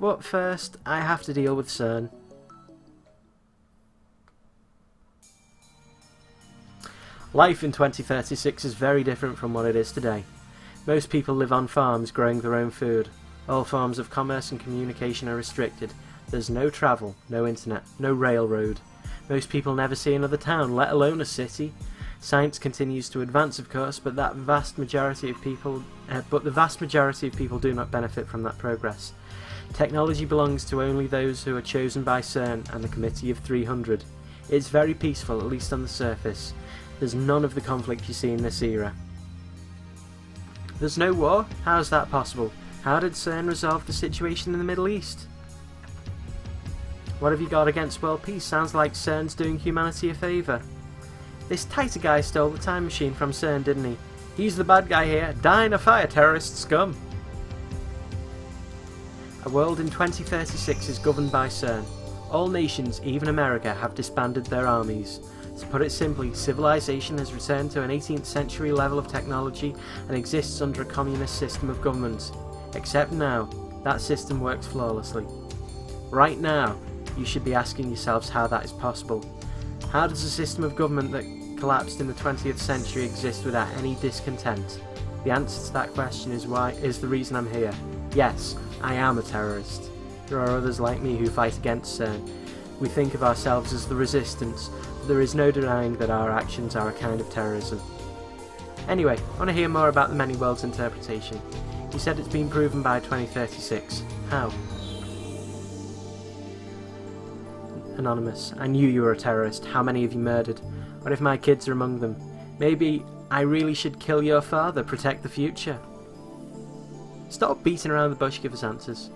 But first, I have to deal with CERN. Life in 2036 is very different from what it is today. Most people live on farms growing their own food. All forms of commerce and communication are restricted. There's no travel, no internet, no railroad. Most people never see another town, let alone a city. Science continues to advance, of course, but the vast majority of people do not benefit from that progress. Technology belongs to only those who are chosen by CERN and the Committee of 300. It's very peaceful, at least on the surface. There's none of the conflict you see in this era. There's no war? How is that possible? How did CERN resolve the situation in the Middle East? What have you got against world peace? Sounds like CERN's doing humanity a favour. This Tighter guy stole the time machine from CERN, didn't he? He's the bad guy here. Die in a fire, terrorist scum. A world in 2036 is governed by CERN. All nations, even America, have disbanded their armies. To put it simply, civilization has returned to an 18th century level of technology and exists under a communist system of government. Except now, that system works flawlessly. Right now, you should be asking yourselves how that is possible. How does a system of government that collapsed in the 20th century exist without any discontent? The answer to that question is the reason I'm here. Yes, I am a terrorist. There are others like me who fight against CERN. We think of ourselves as the resistance, but there is no denying that our actions are a kind of terrorism. Anyway, I want to hear more about the many worlds interpretation. You said it's been proven by 2036. How? Anonymous, I knew you were a terrorist. How many have you murdered? What if my kids are among them? Maybe I really should kill your father, protect the future. Stop beating around the bush, give us answers.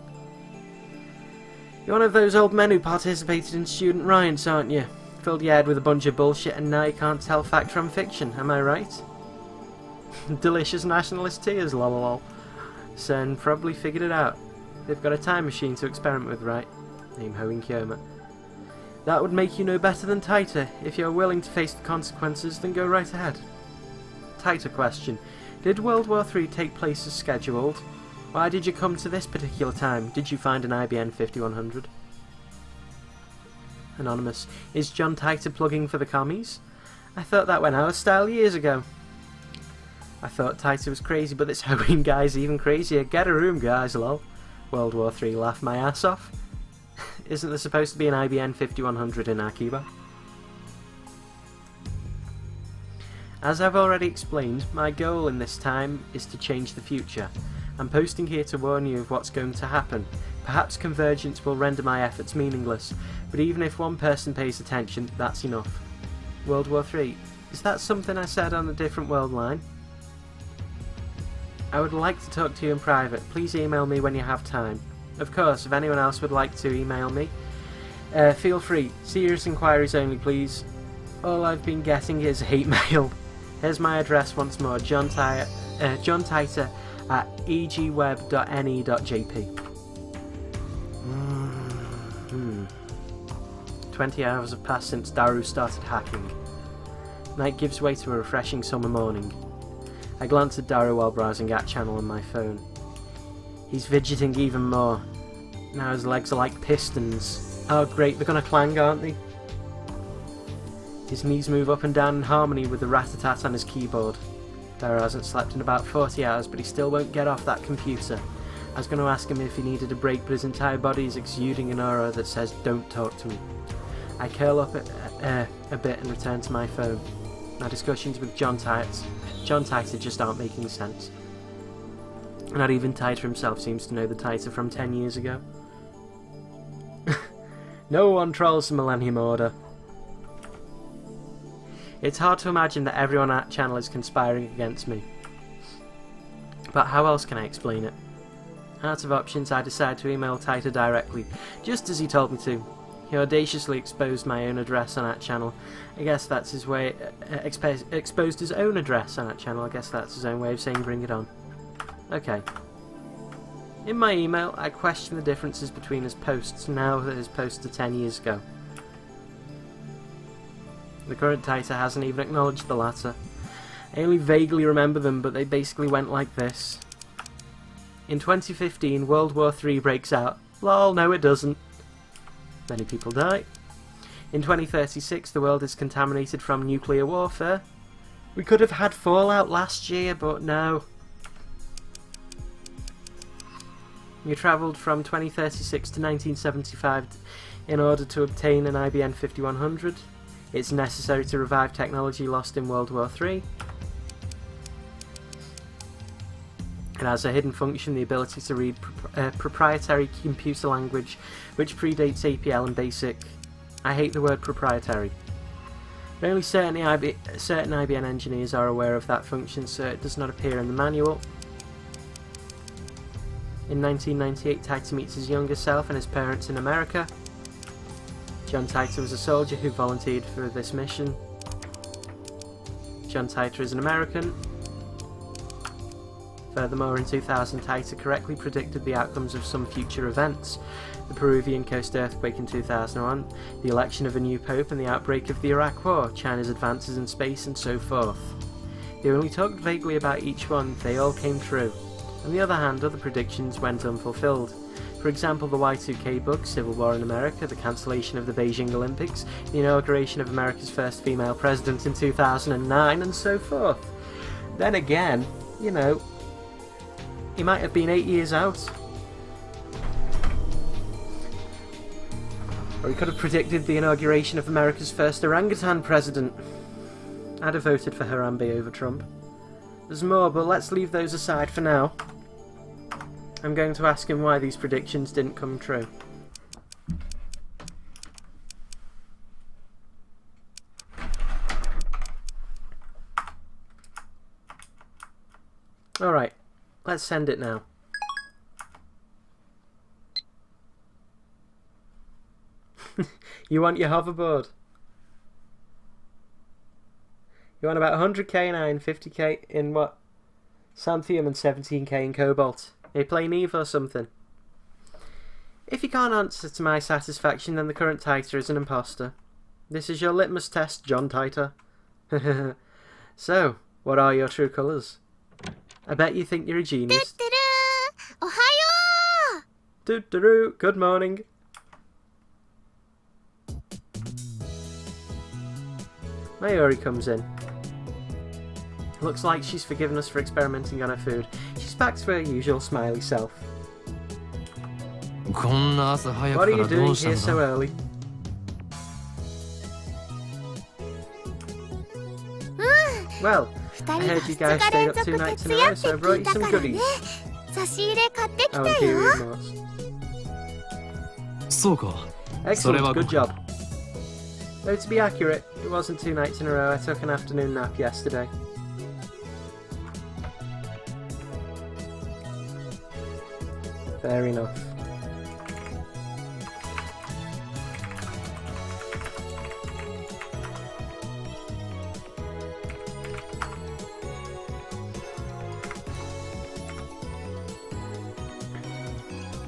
You're one of those old men who participated in student riots, aren't you? Filled your head with a bunch of bullshit and now you can't tell fact from fiction, am I right? Delicious nationalist tears, lol. CERN probably figured it out. They've got a time machine to experiment with, right? Name Hoing Kyoma. That would make you no better than Tighter. If you're willing to face the consequences, then go right ahead. Tighter question. Did World War III take place as scheduled? Why did you come to this particular time? Did you find an IBN 5100? Anonymous. Is John Tighter plugging for the commies? I thought that went out of style years ago. I thought Tighter was crazy, but this Hoing guy's even crazier. Get a room, guys, lol. World War III, laugh my ass off. Isn't there supposed to be an IBN 5100 in Akiba? As I've already explained, my goal in this time is to change the future. I'm posting here to warn you of what's going to happen. Perhaps convergence will render my efforts meaningless, but even if one person pays attention, that's enough. World War III. Is that something I said on a different world line? I would like to talk to you in private. Please email me when you have time. Of course, if anyone else would like to email me, feel free. Serious inquiries only, please. All I've been getting is hate mail. Here's my address once more, John Tighter at egweb.ne.jp. 20 hours have passed since Daru started hacking. Night gives way to a refreshing summer morning. I glance at Daru while browsing at channel on my phone. He's fidgeting even more. Now his legs are like pistons. Oh great, they're gonna clang, aren't they? His knees move up and down in harmony with the rat-a-tat on his keyboard. Daru hasn't slept in about 40 hours, but he still won't get off that computer. I was going to ask him if he needed a break, but his entire body is exuding an aura that says, don't talk to me. I curl up a bit and return to my phone. My discussions with John Tighter just aren't making sense. Not even Tighter himself seems to know the Tighter from 10 years ago. No one trolls the Millennium Order. It's hard to imagine that everyone at channel is conspiring against me. But how else can I explain it? Out of options, I decide to email Tighter directly, just as he told me to. He audaciously exposed my own address on that channel. I guess that's his way... exposed his own address on that channel. I guess that's his own way of saying bring it on. Okay. In my email, I question the differences between his posts now that his posts are 10 years ago. The current Tighter hasn't even acknowledged the latter. I only vaguely remember them, but they basically went like this. In 2015, World War III breaks out. Lol, no it doesn't. Many people die. In 2036, the world is contaminated from nuclear warfare. We could have had Fallout last year, but no. You travelled from 2036 to 1975 in order to obtain an IBM 5100. It's necessary to revive technology lost in World War III. It has a hidden function, the ability to read proprietary computer language, which predates APL and BASIC. I hate the word proprietary. Only certain IBM engineers are aware of that function, so it does not appear in the manual. In 1998, Taita meets his younger self and his parents in America. John Taita was a soldier who volunteered for this mission. John Taita is an American. Furthermore, in 2000, Taita correctly predicted the outcomes of some future events. The Peruvian coast earthquake in 2001, the election of a new pope and the outbreak of the Iraq War, China's advances in space and so forth. He only talked vaguely about each one, they all came true. On the other hand, other predictions went unfulfilled. For example, the Y2K bug, Civil War in America, the cancellation of the Beijing Olympics, the inauguration of America's first female president in 2009, and so forth. Then again, you know, he might have been 8 years out. Or he could have predicted the inauguration of America's first orangutan president. I'd have voted for Harambe over Trump. There's more, but let's leave those aside for now. I'm going to ask him why these predictions didn't come true. Alright, let's send it now. You want your hoverboard? You want about 100k in iron, 50k in what? Xanthium and 17k in cobalt. Are you playing Eve or something? If you can't answer to my satisfaction, then the current Taita is an imposter. This is your litmus test, John Taita. So, what are your true colours? I bet you think you're a genius. Ohayo! Doo-doo-doo, good morning. Mayuri comes in. Looks like she's forgiven us for experimenting on her food. She's back to her usual smiley self. What are you doing here so early? Well, I heard you guys stayed up 2 nights in a row, so I brought you some goodies. Oh, Imperial Remorse. Excellent, good job. Though to be accurate, it wasn't 2 nights in a row, I took an afternoon nap yesterday. Fair enough.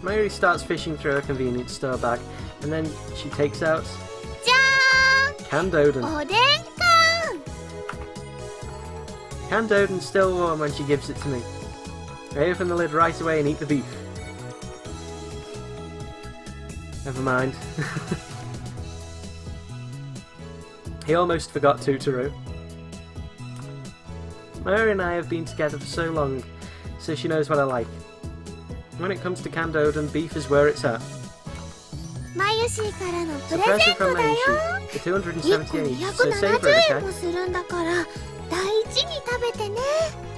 Mayuri starts fishing through her convenience store bag, and then she takes out canned Odin. Canned Odin's still warm when she gives it to me. I open the lid right away and eat the beef. Never mind. He almost forgot Totoro. Mayuri and I have been together for so long, so she knows what I like. When it comes to canned Odin, beef is where it's at. It's a present from Mayushi, for 270 each, so savour it, okay?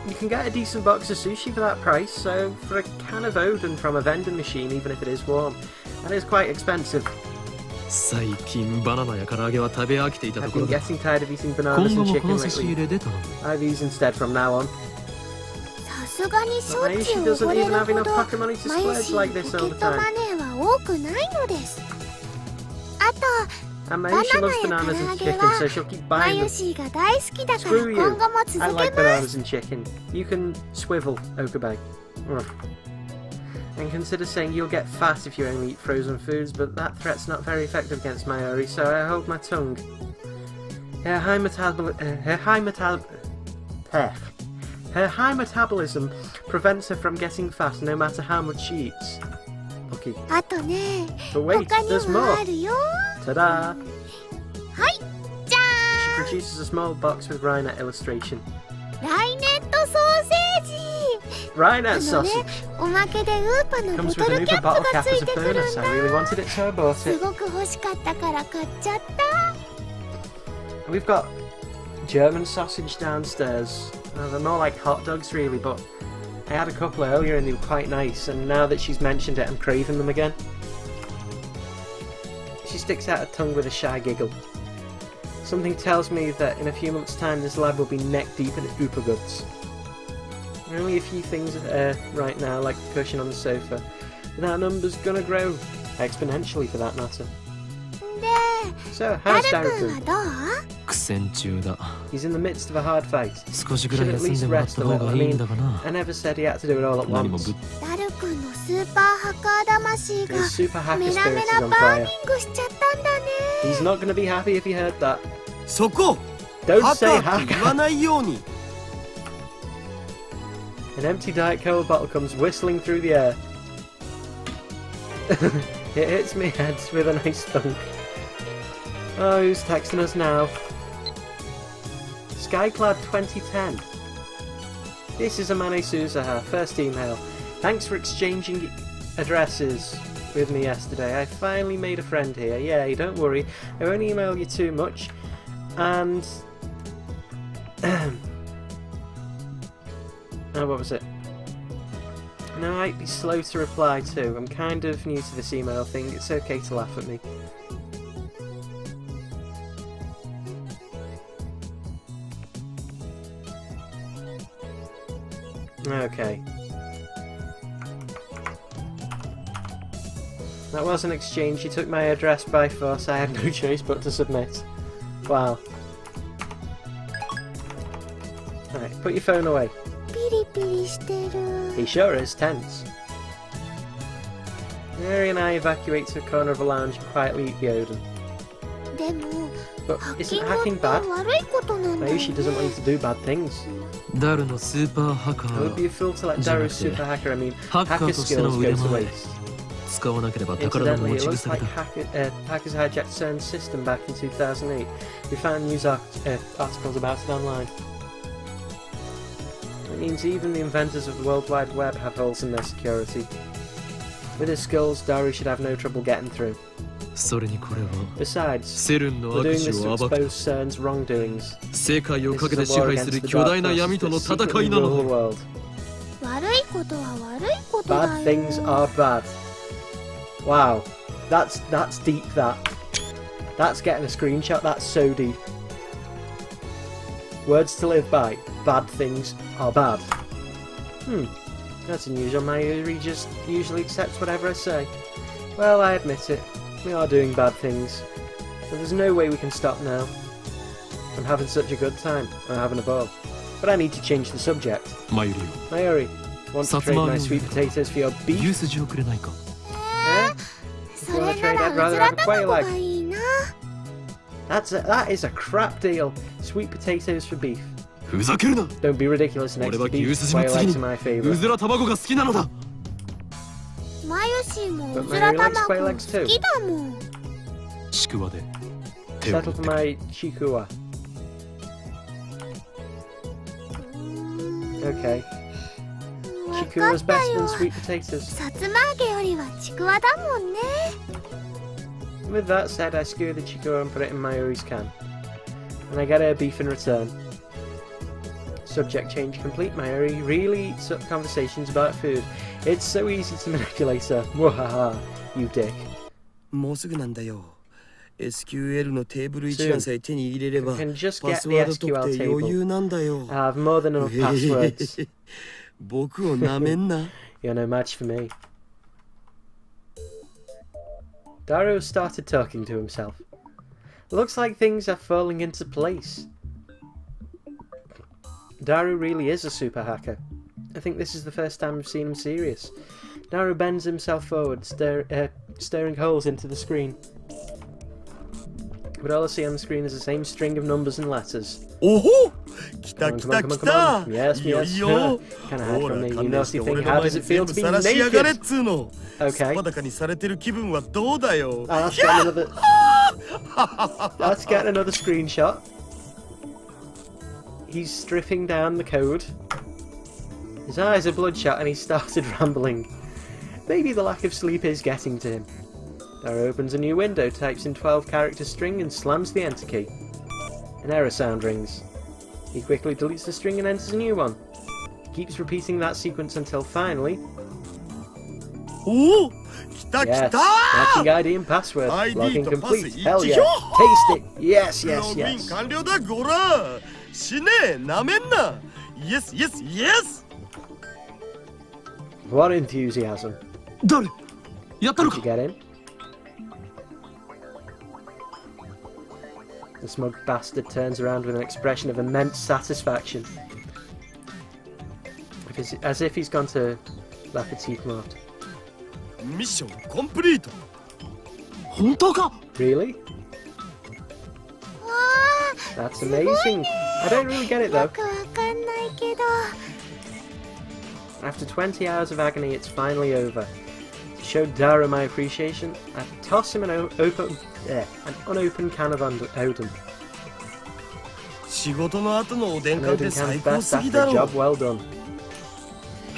You can get a decent box of sushi for that price, so for a can of Odin from a vending machine, even if it is warm, that is quite expensive. I've been getting tired of eating bananas and chicken lately. I have these instead from now on. But Mayushi doesn't even have enough pocket money to splurge like this all the time. And Mayushi loves bananas and chicken, so she'll keep buying them. Screw you! I like bananas and chicken. You can swivel, Okabe. And consider saying you'll get fat if you only eat frozen foods, but that threat's not very effective against Mayuri, so I hold my tongue. Her high metabolism prevents her from getting fat no matter how much she eats. Okay. あとね、 But wait, 他に there's も more. あるよ。 Ta-da! はい、じゃ She ーん。 produces a small box with Rhinet illustration. ライネットソーセージ。 Rhinet あのね、 sausage! おまけでウーパのボ Comes ト with ル an キャ Uber ッ bottle プが cap つい as a てくるん bonus. だ。 I really wanted it, so I bought す it. ごく欲しかったから買っちゃった。 We've got German sausage downstairs. They're more like hot dogs really, but I had a couple earlier and they were quite nice, and now that she's mentioned it, I'm craving them again. She sticks out her tongue with a shy giggle. Something tells me that in a few months' time this lab will be neck deep in Ooper goods. There are only a few things right now, like the cushion on the sofa, but that number's gonna grow exponentially for that matter. で、 So, ダ how's ル君 Daru? はどう？苦戦中だ。 He's in the midst of a hard fight. 少しぐらい Should at 休ん least でもらっ rest た a 方 little. が I いいん mean, だがな。 I never said he had to do it all at 何も once. ダル君のスーパーハッカー魂が His super hacker メラ spirit メ is ラ on バー fire. ニングしちゃったんだね。 He's not gonna be happy if he heard that. そこ Don't ハ say カって言わ hacker. ないように An empty Diet Coke bottle comes whistling through the air. It hits me head with a nice thunk. Oh, who's texting us now? Skyclad 2010. This is Amane Suzaha, first email. Thanks for exchanging addresses with me yesterday. I finally made a friend here. Yay, don't worry. I won't email you too much. And... oh, what was it? No, I might be slow to reply to. I'm kind of new to this email thing. It's okay to laugh at me. Okay. That was an exchange. You took my address by force. I had no choice but to submit. Wow. Alright, put your phone away. ピリピリしてる。 He sure is tense. Mary and I evacuate to a corner of a lounge and quietly eat the Odin. でも、 But ハッ isn't キングっ hacking て bad? 悪いことなんだよね。 Maybe she doesn't want you to do bad things. ダルのスーパーハカ I would be ー a fool to let Daru's super hacker, I mean, ハッカ hacker ーとしての skills 腕 go to 前 waste. 使わなければ宝の Incidentally, 持 it ち looks 腐れ like だ。 hackers hijacked SERN's system back in 2008. We found news articles about it online. It means even the inventors of the World Wide Web have holes in their security. With his skills, Daru should have no trouble getting through. それにこれは Besides, セルンの we're 悪 doing 事 this to を暴く expose CERN's wrongdoings. 世界を This かけて is 支 a war 配す against る the 巨大 dark な闇 forces との that 戦い secretly な rule の the だ。 world. 悪いことは悪いことだよ。 Bad things are bad. Wow, that's deep. That's getting a screenshot. That's so deep. Words to live by. Bad things are bad. That's unusual. My Uri just usually accepts whatever I say. Well, I admit it. We are doing bad things. But there's no way we can stop now. I'm having such a good time. I'm having a ball. But I need to change the subject. マユリ Mayuri, want to trade my sweet potatoes for your オ beef? 牛すじをくれないか。 Eh? それならうずら卵がいいな。 That is a crap deal. Sweet potatoes for beef. ふざけるな。 Don't be ridiculous next 俺 to は beef. 牛すじの Quail 次 eggs に are my う favourite. ずら卵が好きなのだ。マユシーもうずら卵好きだもん。ちくわで手を Settle 打っ for て my chikua. Okay. わか Chikua's った better よ than。sweet potatoes. さつま揚げよりはちくわだもんね。 With that said, I skewer the chikua and put it in Mayuri's can. And I get her beef in return. Subject change complete. Mayuri really eats up conversations about food. It's so easy to manipulate her. Mwahaha, you dick. もうすぐなんだよ SQL のテーブル一覧さえ手に入れれば Can just パ get ス the ワード特 SQL 定余 table. 裕なんだよ I have more than enough passwords. 僕をなめんな You're no match for me. Daru started talking to himself. Looks like things are falling into place. Daru really is a super hacker. I think this is the first time I've seen him serious. Daru bends himself forward, staring holes into the screen. But all I see on the screen is the same string of numbers and letters. おほ来た Come 来 on, た come on, 来 come た on. Yes, いよ yes. いよ Kind of hide ほ from ら me. You 勘弁して naughty 俺 thing. の How 前 does で it 全 feel 部 to be 晒しやがれっ naked? つうの Okay. 裸にされてる気分はどうだよ Let's get another. Let's get another screenshot. He's stripping down the code. His eyes are bloodshot and he started rambling. Maybe the lack of sleep is getting to him. Dara opens a new window, types in 12-character string and slams the enter key. An error sound rings. He quickly deletes the string and enters a new one. He keeps repeating that sequence until finally... おお来た来 Yes, た matching ID and password. ID Login とパス complete. 一致 Hell yeah. よ Taste it. Yes, ロ yes, グイン yes. 完了だゴラ死ねえなめんなイエスイエスイエス What enthusiasm. 誰やったの Did you か get in? The smug bastard turns around with an expression of immense satisfaction. As if he's gone to La Petite Mort. ミッションコンプリート本当か Really? わ That's amazing. I don't really get it あ、よ though. くわかんないけど。 After 20 hours of agony, it's finally over. To show Dara my appreciation, I toss him an unopened can of Odin. 仕事の後のおでん An 缶って Odin 最 can's 高 best すぎ after だ a ろ job well done.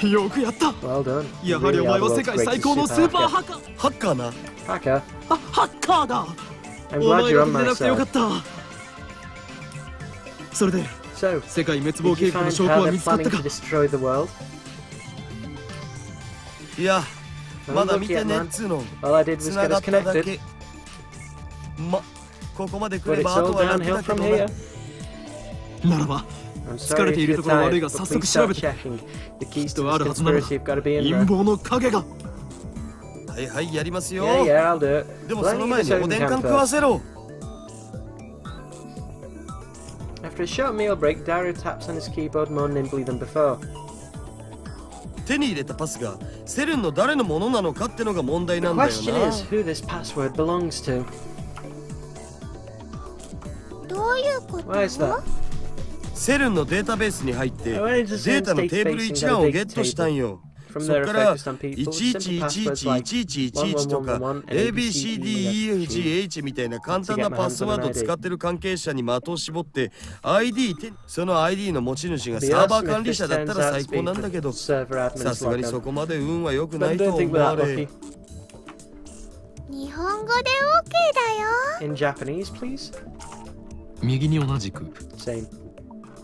よくやった Well done. や You はり really お are 前 the は世 world's 界最 greatest 高のスーパー super ハッカーハッカーな hacker. あハッカーだ I'm お glad 前 you're が on 出 my なくてよかっ side. たそれで So, 世界滅亡 did you 計画の find 証拠 how は they're 見つかった planning か to destroy the world? いや No まだ look 見て yet, ねっ man. つうの All I did was 繋 get が us っただ connected, けここまで来 but れ it's ばあ all とは楽 downhill だけ from ど here. ならば I'm 疲れ sorry て if いる you're ところ悪い tired, が but 早 please 速調 start べて checking. The keys きっ to とあ this るはずなの conspiracy have got to be in 陰 there. 謀の影がはいはいやりますよ Yeah, yeah, I'll do it. でも Let その me 前 eat に this お Odin でん can 缶食わ first. せろ After a short meal break, Dara taps on his keyboard more nimbly than before. 手に入れたパスがセルンの誰のものなのかってのが問題 The なんだよ question な is who this password belongs to. どういうこ Why is that? と？セルンのデータベースに入って I went into データの SERN's テーブル database 一 and 覧 got を a ゲ big ットしたん table. よ From そっ there, か I ら focused on people with simple passwords like 111111とか ABCDEFGH みたいな簡単なパスワードを使ってる関係者に的を絞って ID その ID の持ち主がサーバー管理者だったら最高なんだけどさすがにそこまで運は良くな But い I と don't think 思 we're わ that れ lucky. 日本語で OK だよ。 In Japanese, please? 右に同じく Same.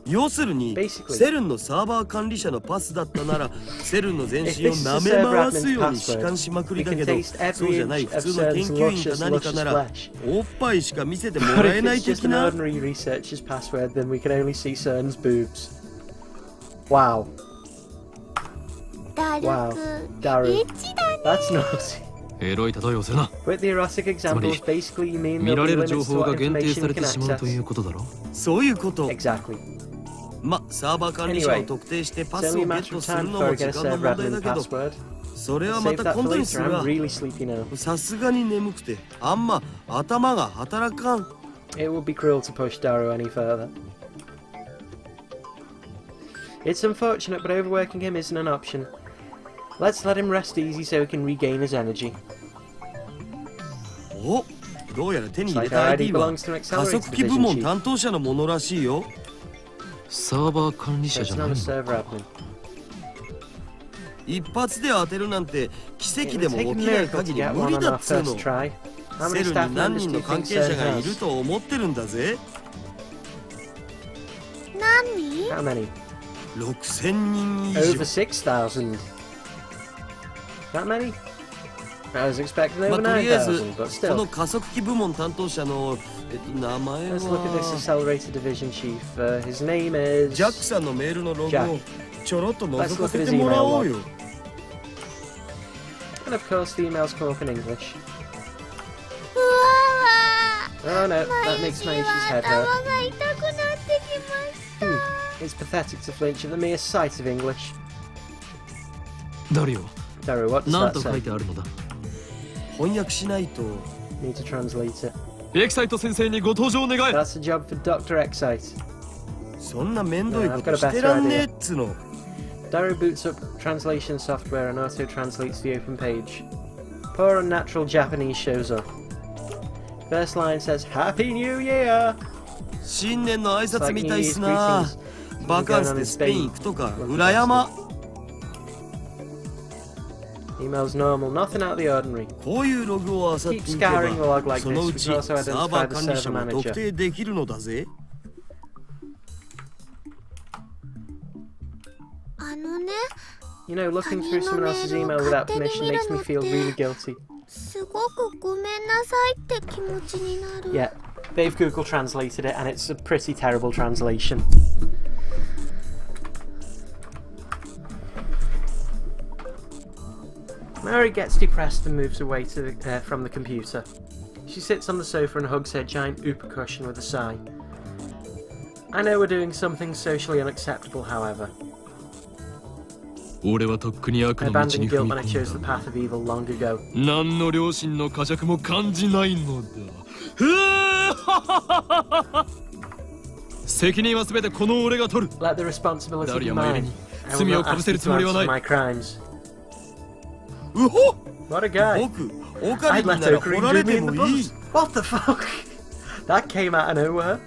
要するに Basically. セルンのサーバー管理者のパスだったならセルンの全 If 身を this is 舐 a め server 回す admin's ように弛 password, 緩しまく we りだ can けど taste そうじゃ every ない inch 普 of 通の研 SERN's 究員か luscious, 何か luscious なら flesh. おっぱいしか見せても But らえ if ない it's just 的 an な ordinary researcher's password, then we can only see CERN's boobs. Wow. ダル Wow. ク。 Daru. エッチだね。 That's naughty. エロい例えをするな With the erotic examples, basically you mean 見 there'll ら be れる情 limits to 報が what 限定 information さ you れて can しまうという access. ことだろそういうこと Exactly. サーバー管理者を特定してパ It's スを only ゲ a ッ matter ト of する time の before も I 時 get a 間の server 問題だ admin けど password. それは I'll ま save た that 今 for 度にす later. る I'm わ really sleepy now. さすがに眠くてあんま頭が働かん It would be cruel to push Daru any further. It's unfortunate, but overworking him isn't an option. Let's let him rest easy so he can regain his energy. おどうやら手に It's 入れ like た our ID ID は belongs to an 加速 accelerated 機部 division 門 chief. 担当者のものらしいよサーバー管理者 It's じゃな not い a の server admin. 一発で当てるなんて奇 It 跡で would も take 起 a きない miracle 限 to り get 無 one 理 on だ our っつう first の try. How セ many ル staff に何 members 人 do の you 関 think 係者 CERN がいる has? と思ってるんだぜ何？ How many? 6000人以 Over 上 6,000. That many? I was expecting ま over あとりあえず 9,000, but この still. 加速機部門担当者の名前 Let's look at this は accelerated division chief. His name is... ジャックさんのメールのログ Jack. をちょろっと覗かせてもらおうよ And of course the emails come up in English. うわ Oh no, わ。 that 毎 makes 日 Maishi's は head 頭 hurt. が痛くなってきました。 It's pathetic to flinch at the mere sight of English. 誰よ Daru, what does 何 that と書 say? いてあるのだ翻訳しないと Need to translate it. エキサイト先生にご登場願え That's a job for Dr. Excite. そんなめんどいことしてらんねえっつの。 Daru boots up translation software and auto-translates the open page. Poor unnatural Japanese shows up. First line says, Happy New Year! 新年の挨拶みたいっすな。バカンスでスペイン行くとか裏山。 Email's normal, nothing out of the ordinary. こういうログを漁ってい Keep けば scouring the log like その this. う We ち can also サー identify バー the 管理者 server も特 manager. 定できるのだぜ。You know, looking through someone else's email without permission makes me feel really guilty. すごくごめんなさいって気持ちになる。 Yeah, they've Google translated it and it's a pretty terrible translation. Mary gets depressed and moves away from the computer. She sits on the sofa and hugs her giant Upa cushion with a sigh. I know we're doing something socially unacceptable, however. 俺はとっくに悪 I の道 abandoned に guilt 踏み when I chose the 込んだ。 path of evil long ago. 何の良心の呵責も感じないのだ。責任はすべてこの俺が取る。 Let the responsibility ダリ be アマユリ mine. に I will 罪を not かぶ ask せ you るつ to もりは answer ない。 my crimes. うほっ What a guy. 僕、オカリ I'd ン let なら Ocarina 掘られ do me て in the もいい。 boat. What the fuck? That came out of nowhere.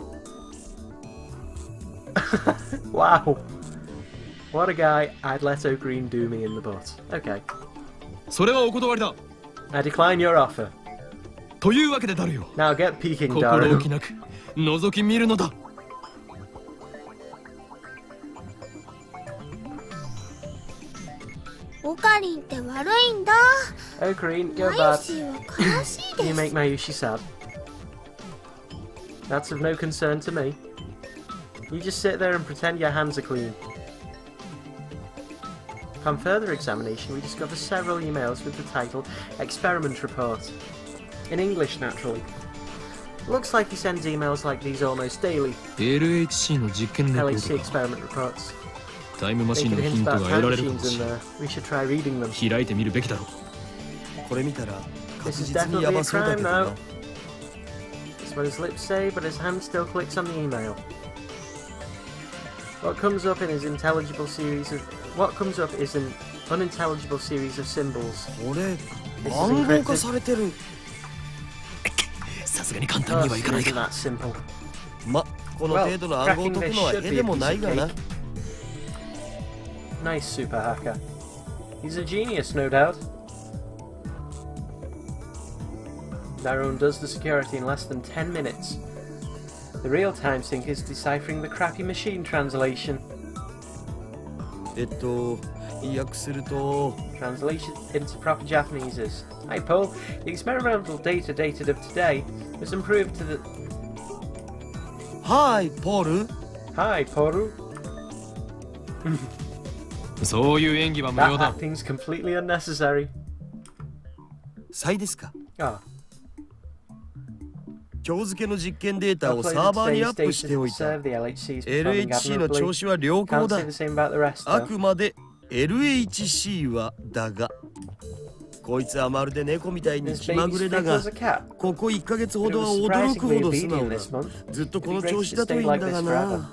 Wow. What a guy. I'd let Ocarina do me in the butt. Okay. それはお断りだ。 I decline your offer. というわけでダルよ。 Now get peeking, 心 Daru. 置きなく覗き見るのだ。オカリンって悪いんだ。 Ocarina, you're マユ bad. シーは悲しいで You す。 make Mayushi sad. That's of no concern to me. You just sit there and pretend your hands are clean. Upon further examination, we discover several emails with the title Experiment Report. In English, naturally. Looks like he sends emails like these almost daily. LHC の実験レポー LHC トか。 experiment reports. タイムマ They シン could のヒ hint ントが about 得ら time れるかも machines し in れない。 there. We should try reading them. 開いてみるべきだろう。これ見たら This 確 is 実に definitely ヤ a バそうだ crime けど now. な。 That's what his lips say, but his hand still clicks on the email. What comes up is an unintelligible series of symbols. これ This is 暗号化 encrypted. されてる。さすがに簡単にはい Oh, かない isn't か。 that simple? ま、この程度の暗号を解くのは絵でもないがな。 Nice super hacker. He's a genius, no doubt. Daru undoes the security in less than 10 minutes. The real time sink is deciphering the crappy machine translation. 訳すると Translation into proper Japanese is: Hi Paul, the experimental data dated of today was improved to the... はいポール Hi Poru. そういう演技は無 That 用だ。 acting's completely unnecessary. サイですか Ah, 今日付の実験データを uploaded サーバーにア today's ップしてお data い to た serve the LHC's performing LHC の admirably. 調子は良好 Can't だ say the same about the rest あ though. くまで LHC はだがこいつはまるで猫みたいに This 気ま baby's ぐれだ fickle が as a cat. ここ1ヶ月ほ But it どは was 驚くほ surprisingly ど素直 obedient だ this month. ずっと It'd こ be の great 調子 to だとい stay いん like だ this が forever. な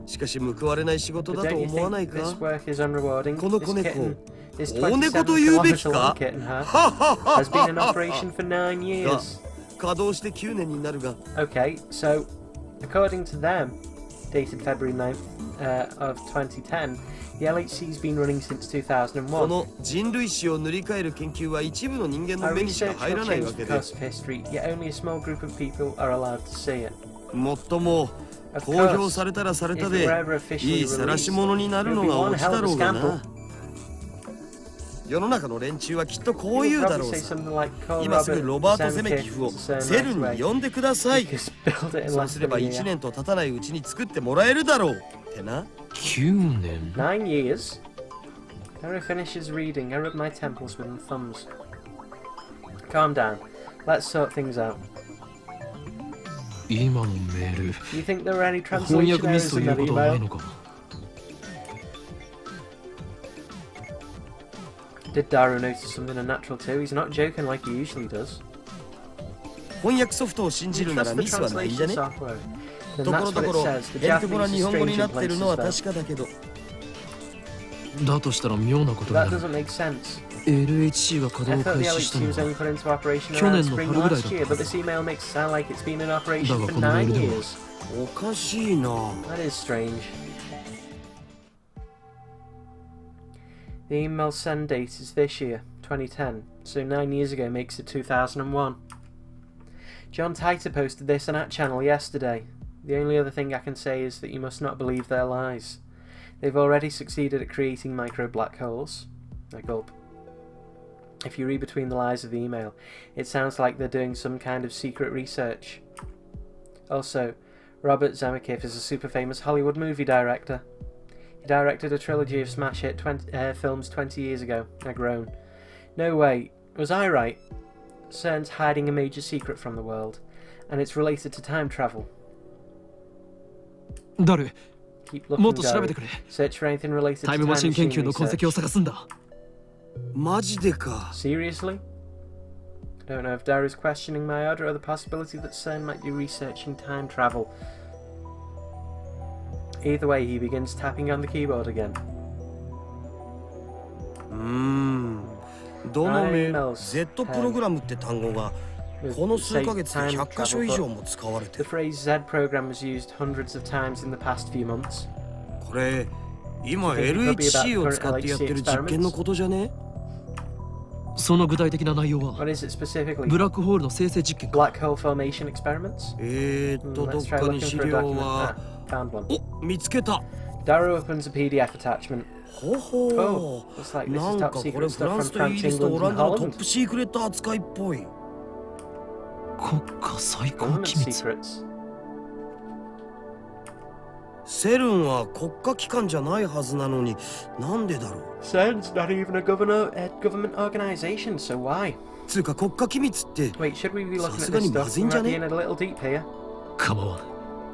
しかし報われない仕事 But だと don't you 思わない think か this work is unrewarding? この This 子猫 kitten, this 大猫と 27言うべき kilometer か long kitten has ははは been in operation for 9 years. 稼働して9年になるが Okay, so according to them, dated February 9th of 2010, the LHC's been running since 2001. この人類史を塗り替える研究は一部の人間の Our 目にしか research 入ら will ない change わ the けで course of history, yet only a small group of people are allowed to see it. もっとも Of 公表 course, されたらされ if た it で were ever officially いい晒し released, 者にな it る would の be が one オチ hell だ of ろ a うが scandal. な世の中の連中はきっとこう He 言う would だ probably ろう say さ something like, call 今すぐ Robert ロバート・ゼ Zemke メキフを to CERN セル right に away. 呼んでください He just built it in そう less すれ than ば a 1 year. 年と経たないうちに作ってもらえるだろうってな9年 9 years? Daru finishes reading. I rub my temples with my thumbs. Calm down. Let's sort things out. 今のメール Do you think there were any 翻 translation 訳ミス errors と in いう that ことはない email? のか。 Did Daru notice something unnatural too? He's not joking like he usually does. 翻訳ソフトを信じ You るな trust ら the ミスはないんじゃ translation ね software. ところ that's ど what こ it ろ says. The へんてこな Japanese 日 is 本語に strange な in ってる places のは though. 確かだけど。だとしたら妙なことにな That る。 doesn't make sense. LHC が稼 I 働 thought 開 the 始した LHC の was は only put into operation 去 around 年の spring 春ぐらい last だった year, は but ず this email makes it sound like it's been in operation Da for ga kono nine mail de mo. years. おかしいな。 That is strange. The email send date is this year, 2010, so 9 years ago makes it 2001. John Titor posted this on our channel yesterday. The only other thing I can say is that you must not believe their lies. They've already succeeded at creating micro black holes. I gulp. If you read between the lines of the email, it sounds like they're doing some kind of secret research. Also, Robert Zemeckis is a super famous Hollywood movie director. He directed a trilogy of smash hit films 20 years ago. I groan. No way. Was I right? CERN's hiding a major secret from the world, and it's related to time travel. 誰 Keep も looking, っと調べて Daru. くれ。 Search for anything related タ to イム time マシン研 machine 究の痕跡を research. 探すんだ。マジでか。 Seriously? I don't know if Daru's questioning my order or the possibility that CERN might be researching time travel. Either way, he begins tapping on the keyboard again. どのメール Z Z プログラムって単語がこの数ヶ月で100箇所以上も使われて The る。 phrase Z program was used hundreds of times in the past few months. これ今 LHC を使ってやってる実験のことじゃね？その具体的な内容は What is it specifically? ブラックホールの生成実験か。 Black hole formation experiments? ど Let's っ try かに looking 資 for a 料 document. は Found one. お見つけた。 Daru opens a PDF attachment. ほほ Oh, looks like this な is ん top かこ secret れフラ stuff ン from スとイギ France, リスと England, オラン and ダのトッ Holland. プシークレット扱いっぽい。国家最高 Government 機密。 secrets. セルンは国家機関じゃないはずなのになんでだろう。 CERN's not even a government organization, so why? つうか国家機密って Wait, should we be looking at this さすがにま stuff? ずい We んじゃ might be ね？ in a little deep here. 構わん。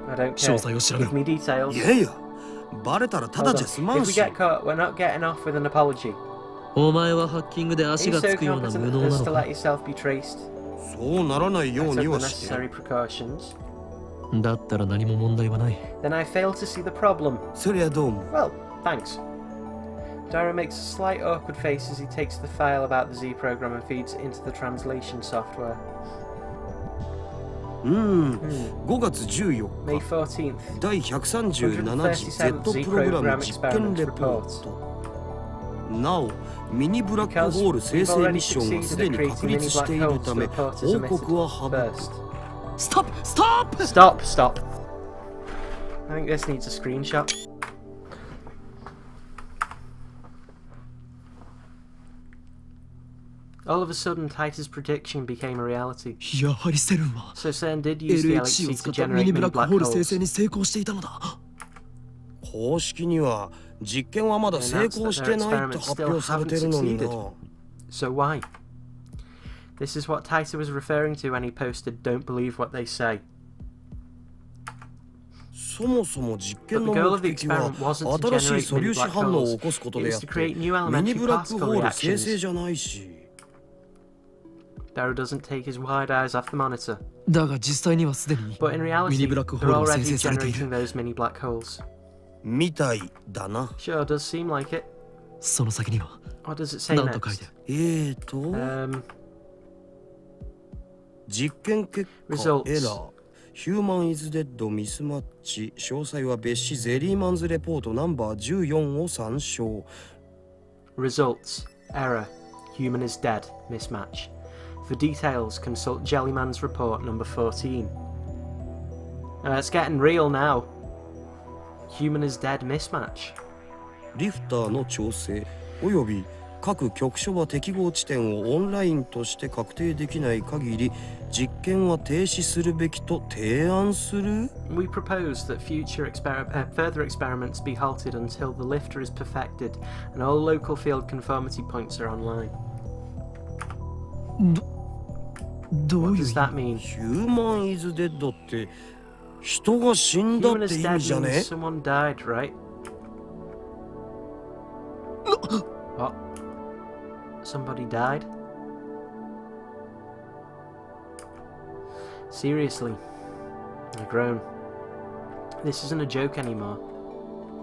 I don't 詳 care. 細を調べ Give ろ。 me details. いやいやバレたらた Hold だ on. じゃ済ま If ん we し。 get caught, we're not getting off with an apology. お前はハッキングで Are 足 you が so つくような無 competent 能 as な to の let か。 yourself be traced? そうならないよ I う took に the はしてる。 necessary precautions. だったら何も問題はない。 Then I fail to see the problem. そりゃどうも。 Well, thanks. Daru makes a slight awkward face as he takes the file about the Z program and feeds it into the translation software. 5月14 May 日 14th. 第137次 Z プログラム実験レポート。なおミニブラックホール生成ミッションはすでに確立しているため報告は省く。 ストップストップ Stop, stop. I think this needs a screenshot. All of a sudden, Titor's prediction became a reality. やはりセルンは So CERN did use the LHC を LHC 使 to ったミ generate ニブ mini ラック black ホール生 holes. 成に成功していたのだ。公式には実験はまだ成功してないと発表されてるのにな。 So why? This is what Titor was referring to when he posted, "Don't believe what they say." そもそも実験 But の the goal 目 of the 的は experiment wasn't to 新しい generate 素粒 mini 子 black 反応を holes. 起こすこと It であ was っ to て create new ミニ elementary ブラック particle ホール生成 reactions. じゃないし。 Daru doesn't take his wide eyes off the monitor. だが実際にはすでに But in ミ reality, ニブラックホー they're ルが生 already 成されてい generating る。 those mini black holes. みたいだな。 Sure does seem like it. その先には What does it say 何と書い next? てある。実験結果 Results. エラーヒューマンイズデッドミスマッチ詳細は別紙ゼリーマンズレポートナンバー14を参照。 Results. Error. Human is dead. Mismatch. For details, consult Jellyman's report number 14. It's getting real now. Human is dead. Mismatch. リフターの調整および各局所は適合地点をオンラインとして確定できない限り実験は停止するべきと提案する。 We propose that further experiments be halted until the lifter is perfected and all local field conformity points are online. どう What いう does 意 that 味？ mean? ヒューマンイズデッドって人が死んだっ Human て is 意 dead 味じゃ means ね？ someone died, right? What? Somebody died? Seriously? I groan. This isn't a joke anymore.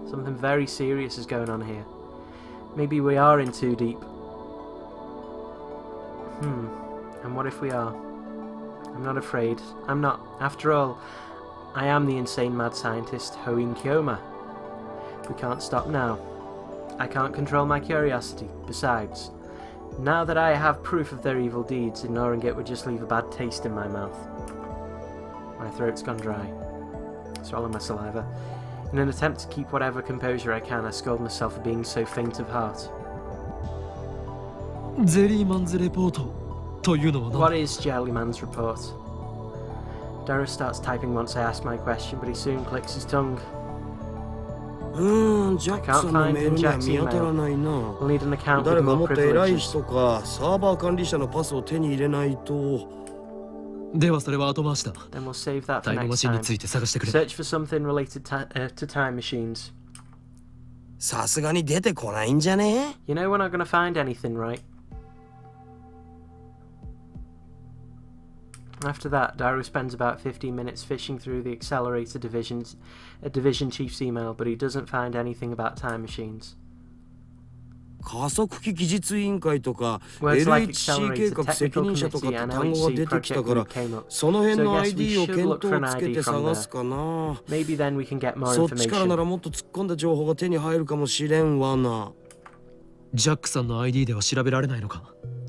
Something very serious is going on here. Maybe we are in too deep. And what if we are? I'm not afraid. I'm not. After all, I am the insane mad scientist Hoin Kyoma. We can't stop now. I can't control my curiosity. Besides, now that I have proof of their evil deeds, ignoring it would just leave a bad taste in my mouth. My throat's gone dry. Swallow my saliva. In an attempt to keep whatever composure I can, I scold myself for being so faint of heart. What is Jellyman's report? Daru starts typing once I ask my question, but he soon clicks his tongue. I can't find in Jack's email. We'll need an account with more privileges. Then we'll save that for next time. Search for something related to time machines. You know we're not going to find anything, right? After that, Daru spends about 15 minutes fishing through the Accelerator Division Chief's email, but he doesn't find anything about time machines. Words like Accelerator Technical Committee and LHC Project Group came up, so I guess we should look for an ID from there. Maybe then we can get more information.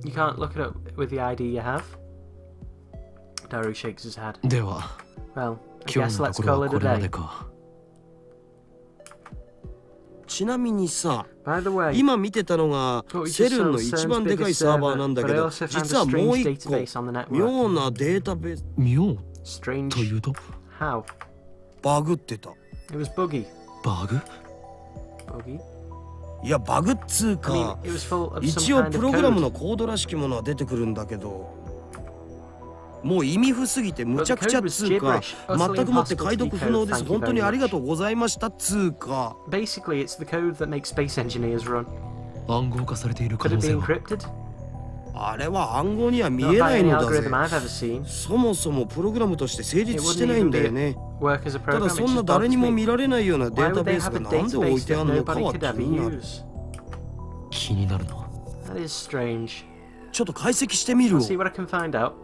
You can't look it up with the ID you have? Daru shakes his head. Well, I guess let's call it a day. By the way, what we just saw CERN's biggest server, but I also found a strange database on the network. Strange? How? It was buggy. Buggy? I mean, it was full of some kind of code. Basically, it's the code that makes space engineers run. Could it be encrypted? Not by any algorithm I've ever seen. It wouldn't even work as a program, it just bothers me. Why would they have a database that nobody could ever use? That is strange. I'll see what I can find out.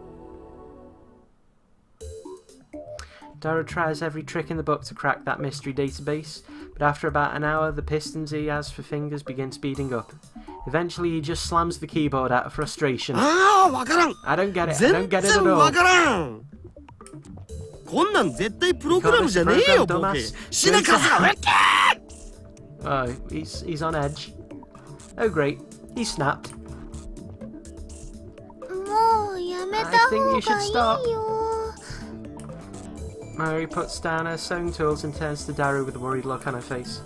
Daru tries every trick in the book to crack that mystery database, but after about an hour, the pistons he has for fingers begin speeding up. Eventually, he just slams the keyboard out of frustration. I don't get it. I don't get it at all. Oh, he's on edge. Oh great, he snapped. I think you should stop. Mary puts down her sewing tools and turns to Daru with a worried look on her face.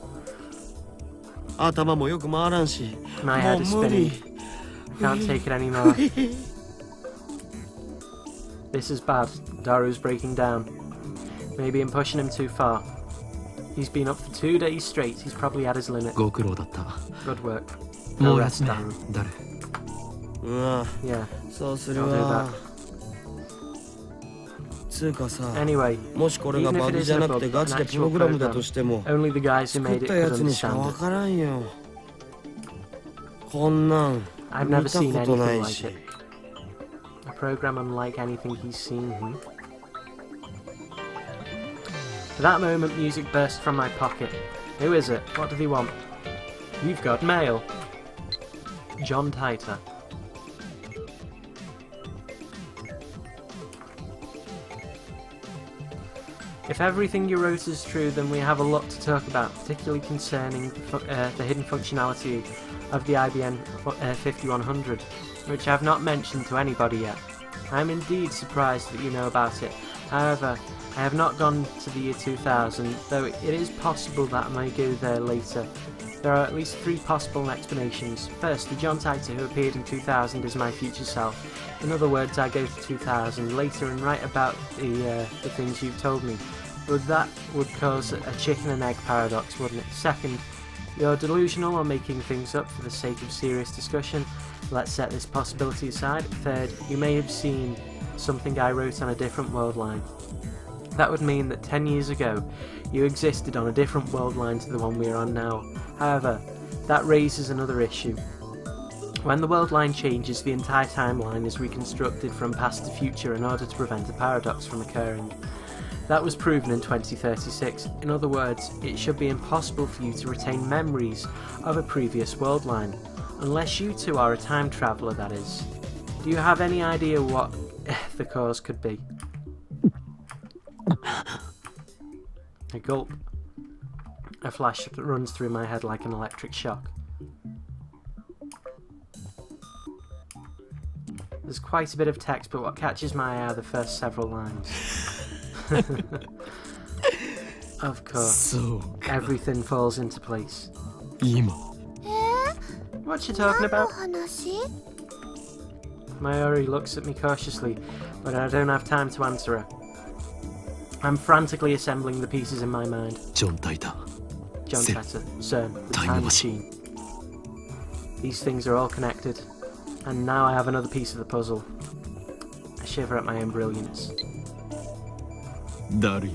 My head is spinning. I can't take it anymore. This is bad. Daru's breaking down. Maybe I'm pushing him too far. He's been up for 2 days straight. He's probably at his limit. Good work. No rest, Daru. Yeah, I'll do that. Anyway, even if it isn't a bug, an actual program, only the guys who made it could understand it. I've never seen anything like it. A program unlike anything he's seen. At that moment, music burst from my pocket. Who is it? What do they want? You've got mail. John Titor. If everything you wrote is true, then we have a lot to talk about, particularly concerning the hidden functionality of the IBM 5100, which I have not mentioned to anybody yet. I am indeed surprised that you know about it. However, I have not gone to the year 2000, though it is possible that I may go there later. There are at least 3 possible explanations. First, the John Titor who appeared in 2000 is my future self. In other words, I go to 2000 later and write about the things you've told me. But that would cause a chicken and egg paradox, wouldn't it? Second, you're delusional or making things up for the sake of serious discussion. Let's set this possibility aside. Third, you may have seen something I wrote on a different world line. That would mean that 10 years ago, you existed on a different world line to the one we are on now. However, that raises another issue. When the world line changes, the entire timeline is reconstructed from past to future in order to prevent a paradox from occurring. That was proven in 2036. In other words, it should be impossible for you to retain memories of a previous world line. Unless you two are a time traveller, that is. Do you have any idea what the cause could be? A gulp. A flash runs through my head like an electric shock. There's quite a bit of text, but what catches my eye are the first several lines. Of course. Everything falls into place. What you talking about? Mayuri looks at me cautiously, but I don't have time to answer her. I'm frantically assembling the pieces in my mind. John Titor, CERN, the time machine. These things are all connected, and now I have another piece of the puzzle. I shiver at my own brilliance. Daru.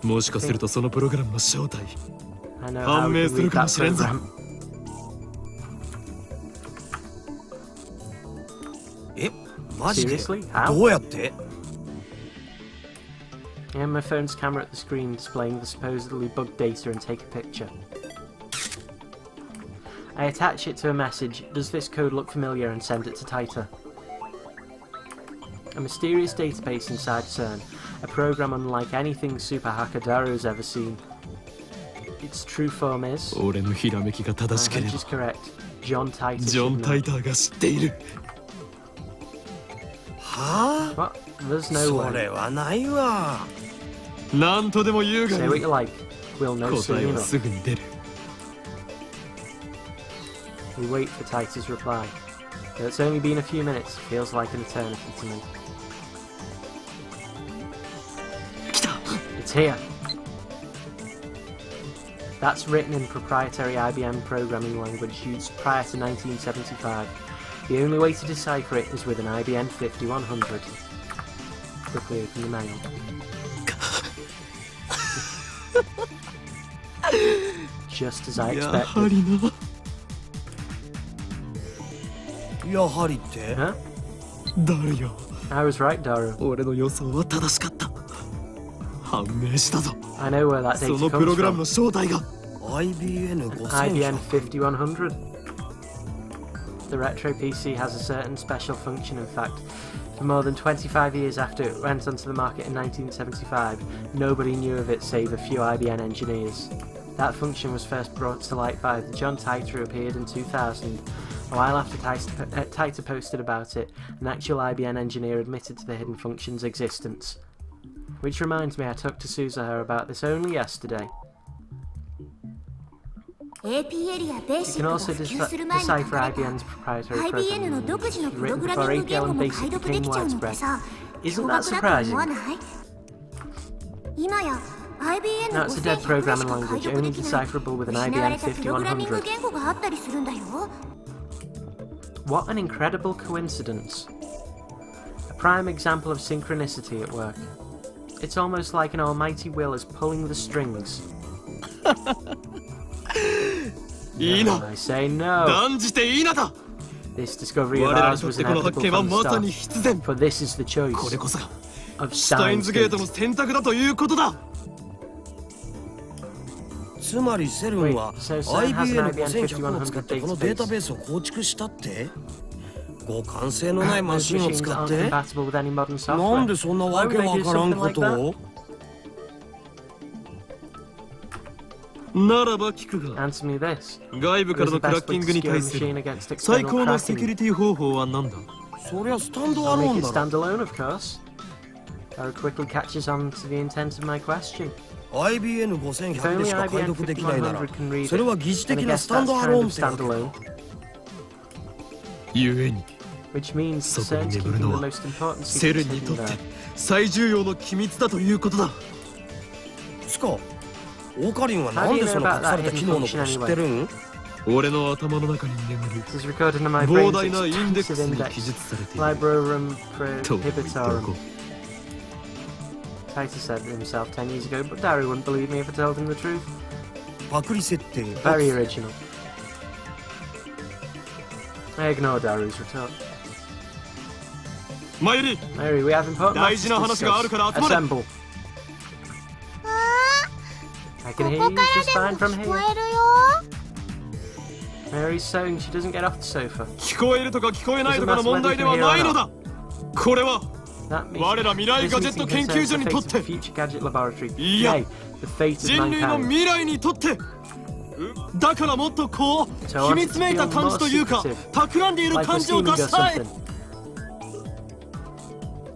もしかするとそのプログラムの正体 判明するかもしれんぞ マジで Seriously? どうやって I have my phone's camera at the screen displaying the supposedly bugged data and take a picture. I attach it to a message. Does this code look familiar? And send it to Taita. A mysterious database inside CERN, a program unlike anything super hacker Daru's ever seen. Its true form is... 俺のひらめきが正しければ which is correct. John Titor. John Titor が知っている はぁ What? There's no one. それはないわ なんとでも言うが Say what you like. We'll know 答 soon えは enough. すぐに出る We wait for Taita's reply. Though it's only been a few minutes, it feels like an eternity to me. 来た It's here! That's written in proprietary IBM programming language used prior to 1975. The only way to decipher it is with an IBM 5100. Quickly open the mail. Just as I やは expected. りな やはりって Huh? ダルよ I was right, Daru. 俺の予想は正しかった判明したぞ I know where that そ data のプロ comes グラム from. の正体が IBM IBM 5100 5100. The retro PC has a certain special function, in fact. For more than 25 years after it went onto the market in 1975, nobody knew of it save a few IBM engineers. That function was first brought to light by the John Titor who appeared in 2000. A while after Titor posted about it, an actual IBM engineer admitted to the hidden function's existence. Which reminds me, I talked to Suzuha about this only yesterday. You can also decipher IBM's proprietary programming language, written before APL and BASIC became widespread. Isn't that surprising? Now it's a dead programming language, only decipherable with an IBM 5100. What an incredible coincidence. A prime example of synchronicity at work. It's almost like an almighty will is pulling the strings. No, I say no. 断じていいなだ This discovery of 我らに ours とっ was てこの発 inevitable 見は from the まさに start. 必然 For this is the これ choice こそが of シュタイン Steins ズゲートの gate. 選択だということだつまりセルンは Wait, so CERN has an IBM5100 を使ってこのデータベースを構築したって互換性のないマ Those シンを machines 使 aren't って compatible with any modern なん software. でそんな Why わ would け they わ do からん something こ like と that? をならば聞くが Answer me this. 外部から What is の the クラ best ッキ way ン to グに secure a 対す machine る against 最 external 高のセキュ cracking? リティ方法は何だそりゃスタンド I'll アロ make ーン it だろ stand alone, of course. Daru quickly catches on to the intent of my question. IBM5100 でしか解読できないなら If only IBM 5100 can read it, それは疑似 then 的 I な guess スタン that's ドア kind ロー of ンってわけか standalone. ゆえに Which means そこに CERN's 眠る keeping の the は most important セル secrets ンにとっ hidden て there. 最重要の機密だということだつかオカリンはなんでその隠された機能のこと知ってるん俺の頭の中に眠る This is recorded in my 膨 brain's 大なインデック extensive スに index. 記述されている Librorum と言っておこ prohibitorum. う Taita said to himself 10 years ago, but Daru wouldn't believe me if I told him the truth. パクリ設定 Very original. I ignore Daru's retort. Mayuri, Mary, we have important matters to discuss. Assemble. I can hear you just fine from here. Mary's sewing, she doesn't get off the sofa. 聞こえるとか聞こえないとかの問題ではないのだ。これは That means 我ら未来ガジェット研究所にとって、 future gadget laboratory. いや、 Nay, the fate of 人類の mankind. 未来にとって。だからもっとこう秘密めいた感じというか、企んでいる感じを出したい。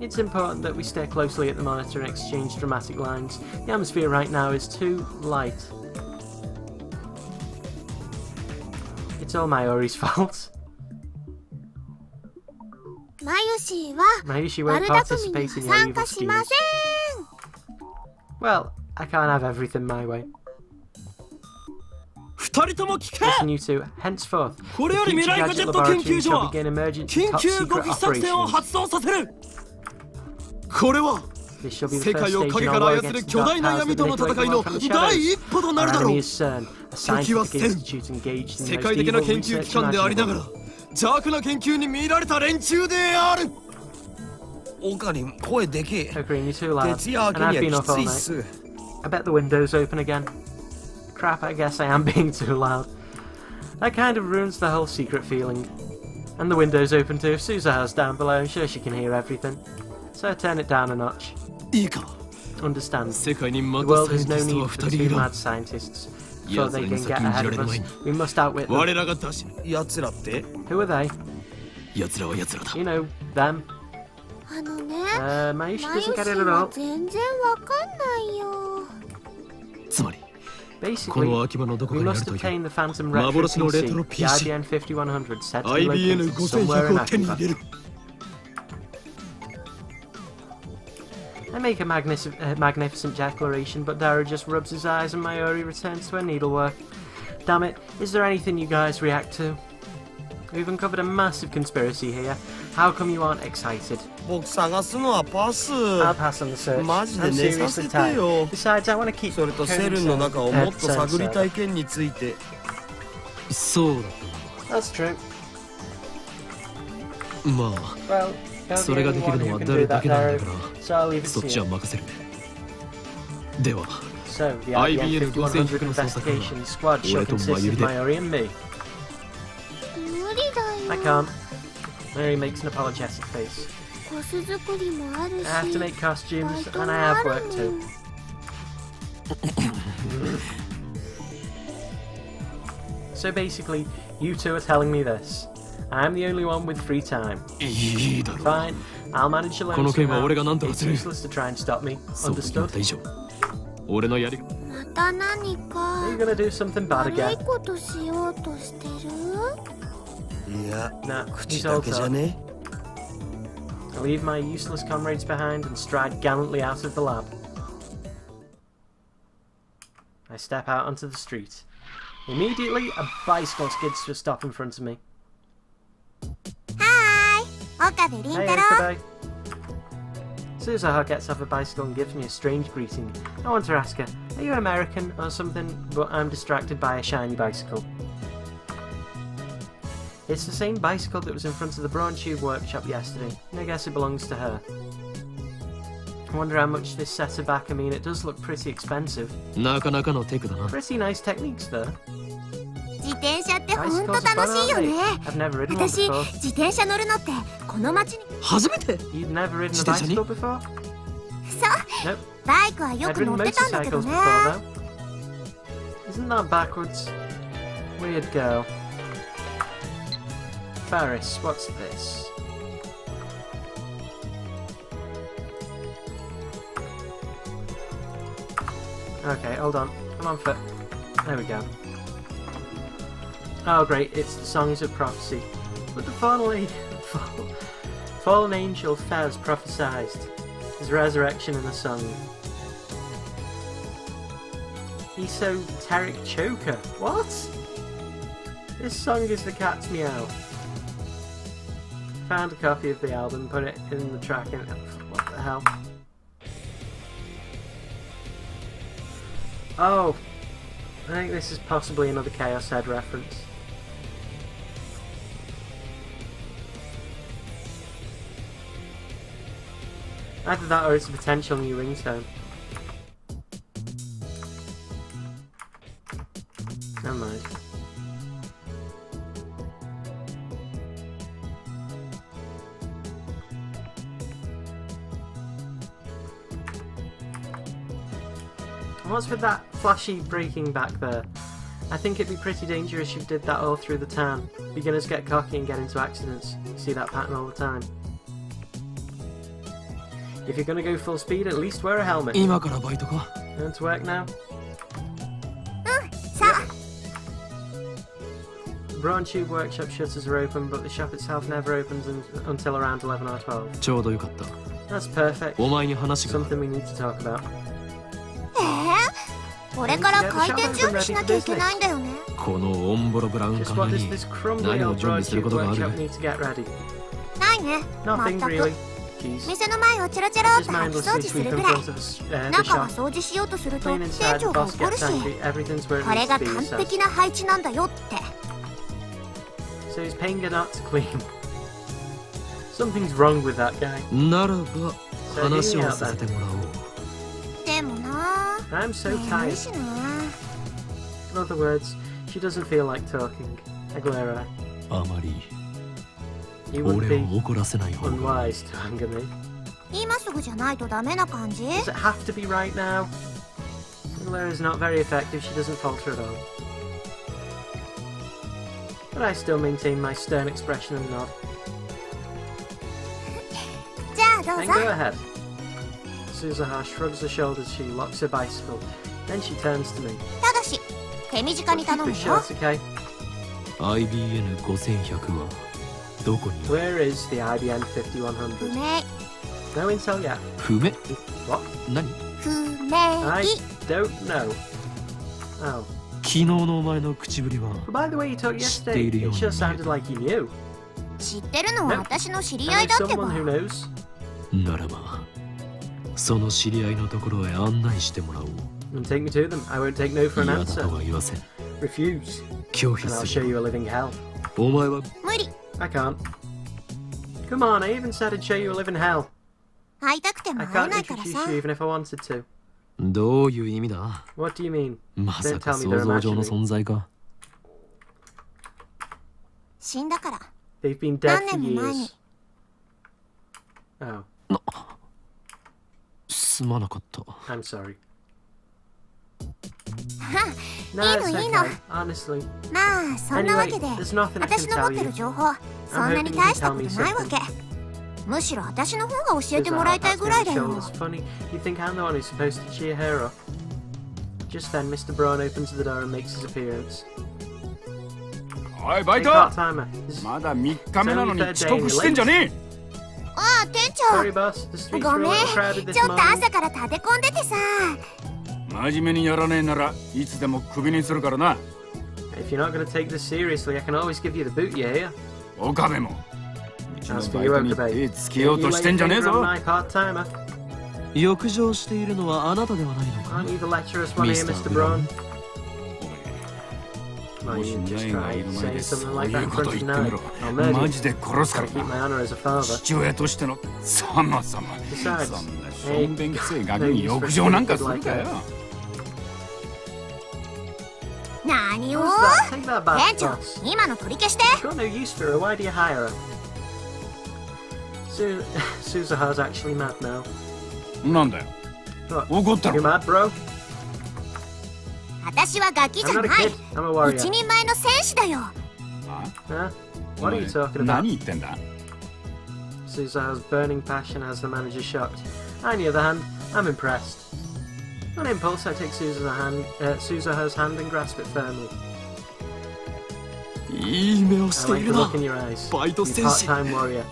It's important that we stare closely at the monitor and exchange dramatic lines. The atmosphere right now is too light. It's all Mayuri's fault. Mayushi won't participate in your evil schemes. Well, I can't have everything my way. 二人とも聞け。 Listen, you two. Henceforth, これより the 未 future 来ガジェ gadget ット研 laboratory 究所 shall は begin emergent 緊 top 急 secret 極秘作戦を operations. 発動させる。これは This shall be the 世 first 界を stage 影 in か our ら war 操る against the 巨 dark 大な powers 闇 that との manipulate 戦 the いの world from the 第 shadows. 一歩とな Our るだろ enemy う。 is SERN, a 敵は scientific セルン。 institute engaged in the 世 most 界的な evil 研究 research 機関でありなが imaginable. ら邪悪な研究に見られた連中である。オカリン声でけえ Agreeing, you're too loud. 徹夜 And 明 I've けに been は up き all ついっ night. す I bet the window's open again. Crap, I guess I am being too loud. That kind of ruins the whole secret feeling. And the window's open too. If Suzaha's down below, I'm sure she can hear everything. So I turn it down a notch. いいか。 Understand. 世界に The また world サイエ has ン no ティスト need は for 二人 two いる。 mad scientists. いや Before そ they れに can 先 get にじ ahead られ of る us, 前に we must outwit them. 我らが出し。 奴らって Who are they? 奴らは奴らだ。 You know, them. あのね、 Mayushi マユ doesn't シ get it at は all. 全然わかんないよ。つまりこ Basically, の秋葉のどこか we にある must という obtain the Phantom Retro 幻のレ PC, トロ the PC IBN 5100 said to be located somewhere in IBN5100 を手に入れ Akiba. る。 I make a magnificent declaration, but Daru just rubs his eyes and Mayuri returns to her needlework. Damn it, is there anything you guys react to? We've uncovered a massive conspiracy here. How come you aren't excited? 僕探すのはパス I'll pass on the search. マジで I'm 寝させ seriously て tired. よ Besides, I want to keep それとセルンの中をもっと探りたい Concern. 件についてそうだっ That's true. た。まあ Well, you're そ the れが only できる one の who は can 誰 do だ that, けなんだ Daru. から So I'll leave it そっ to ちは you. 任せる。では So, the IBN IBN 5100 5100 investigation squad shall 俺と consist of Mayuri で Mayuri and me. 無理だ I よ。 can't. Mary makes an apologetic face. コス作りもあるし。 I have to make costumes, バイト and も I あ have る work も too. ん。 So basically, you two are telling me this. I'm the only one with free time. いいだろう。 Fine, I'll manage こ alone の件は somehow. 俺が何とか It's する。 useless to try and stop me. そうと決ま Understood? った以上俺のやり。また何か Are you gonna do something bad 悪い again? ことしようとしてる？いや Nah, 口 he's だ all けじゃ talk. ね I leave my useless comrades behind and stride gallantly out of the lab. I step out onto the street. Immediately, a bicycle skids to a stop in front of me. はーい、岡部倫 Hey, 太郎。 Okabe. Suzaha gets off a bicycle and gives me a strange greeting. I want to ask her, are you American or something? But I'm distracted by a shiny bicycle. It's the same bicycle that was in front of the Brawn Tube workshop yesterday, and I guess it belongs to her. I wonder how much this sets her back. I mean, it does look pretty expensive. なかなかのテクだな。 Pretty nice techniques though. 自転車ってほんと Bicycles are 楽 fun, しいよ aren't ね。 they? I've never ridden one 私、 before. 自転車乗るのってこの街に。初めて。 You've never ridden a 自転車に？ bicycle before? そう、 Nope. バイクはよ I'd く乗 ridden ってたんだけど motorcycles ね。 before though. Isn't that backwards? Weird girl. Faris, what's this? Okay, hold on. I'm on foot. There we go. Oh great, it's the Songs of Prophecy. But the fallen angel Faz prophesied his resurrection in a song. Esoteric Choker. What? This song is the cat's meow. Found a copy of the album, put it in the track in... What the hell? Oh, I think this is possibly another Chaos Head reference. Either that or it's a potential new ringtone. Never mind. What's with that flashy braking back there? I think it'd be pretty dangerous if you did that all through the town. Beginners get cocky and get into accidents. You see that pattern all the time. If you're gonna go full speed, at least wear a helmet. Going to work now? The Brawn Tube Workshop shutters are open, but the shop itself never opens until around 11 or 12. That's perfect. Something we need to talk about. これから開店準備しなきゃいけないんだよね。このオンボロブラウン Just what does this crumbly old Brawn Tube Workshop need to get ready? ないね。 Nothing 全く。 really. Jeez. 店の前をチロチロっ Just と掃 mindlessly 除する sweep ぐ in らい。 front of the 中は shop. 掃除しようとすると Clean 店 inside, the 長が boss 怒る gets し、 angry. Everything's where こ it れ needs が to be, 完 he says. 璧な配置なんだよって。So he's paying her not to clean. Something's wrong with that guy. ならば話をさせてもらおう。でもな I'm so 眠い tired. しな。 In other words, she doesn't feel like talking. Aguilera, あまり you would 俺 be を怒らせない方が unwise to anger me. 今すぐじゃないとダメな感じ？ Does it have to be right now? Aguilera is not very effective. She doesn't falter at all. But I still maintain my stern expression and nod. じゃあどう Then ぞ。 go ahead. Suzuha shrugs her shoulders. She locks her bicycle. Then she turns to me. ただし手短に頼む Keep よ。 it short, okay? IBN5100 はどこに？ Where is the IBN 不 5100? 明 No intel yet. 不明？ What? 何？不明 I don't know. Oh. 昨日のお前の口ぶりは But by the way you talked yesterday, it sure sounded like you knew. 知ってるのは私の知り合 I い know だってば。 someone who knows. ならばその知り合いのところへ案内してもらおう。 And take me to them. I won't take no for an 嫌だ answer. とは言わせん。 Refuse. 拒否 And I'll す show る。 you a living hell. お前は無理。 I can't. Come on, I even said I'd show you a living hell. 会いたくても I 会え can't ないから introduce さ。 you even if I wanted to. どういう意味だ？ What do you mean? まさ Don't か tell me they're 想像上の imagining. 存在か。死んだから。 They've been dead 何 for 年も前に years. Oh, すまなかった。 I'm sorry. は No, いい it's のいいの。 okay. Honestly. まあそんなわけで Anyway, there's nothing I can 私の持 tell ってる you. 情報そんなに大したことないわけ。むしろ私の方が教えてもらいたいぐらいだよ。 It's funny. You think I'm the one who's supposed to cheer her up? Just then, Mr. Braun opens the door and makes his appearance. おいバイ Hey, ト part-timer. This is まだ3日目なのに遅刻してんじゃねああ店 sorry, 長。 boss. The streets ご were a めん little crowded ち this ょっと morning. 朝から立て込んでてさ。え真面目にやらねえならいつでもクビにするからな If you're not going to take this seriously, I can always give you the boot, you hear? 岡部もうちの As バ for イ you, トに Okabe, 手つけよう you と lay してんじゃねえ finger ぞ on my part-timer. 浴場しているのはあなたではないのか？ Aren't you the lecherous one here, Mr. Mr. Braun? お Well, めえ you もし just ナイがい tried る前 saying でそ something う like い that う in こと front 言 of ってみ Nine. ろ I'll murder マ you. ジで殺すか Gotta ら keep my な honor as a father. 父親としての様々 Besides, そんなし hey, ょんべんくせえガキに浴場なんかするかよ何を What's that? Take that back, 店長 boss. 今の取り消して。 Got no use for her. Why do you hire her? Suzuha's actually mad now. なんだよ What? 怒った You ろ mad, bro? 私はガキじ I'm ゃ not a ない。 kid. I'm a 一 warrior. 人前の戦士だよ。あ Huh? お What are 前 you talking about? 何言ってんだ Suzuha's burning passion has the manager shocked. On the other hand, I'm impressed. On impulse, I take Suzuha's hand and grasp it firmly. いい目をし I てい like る the な。 look in your eyes. バイト You 戦士。 part-time warrior.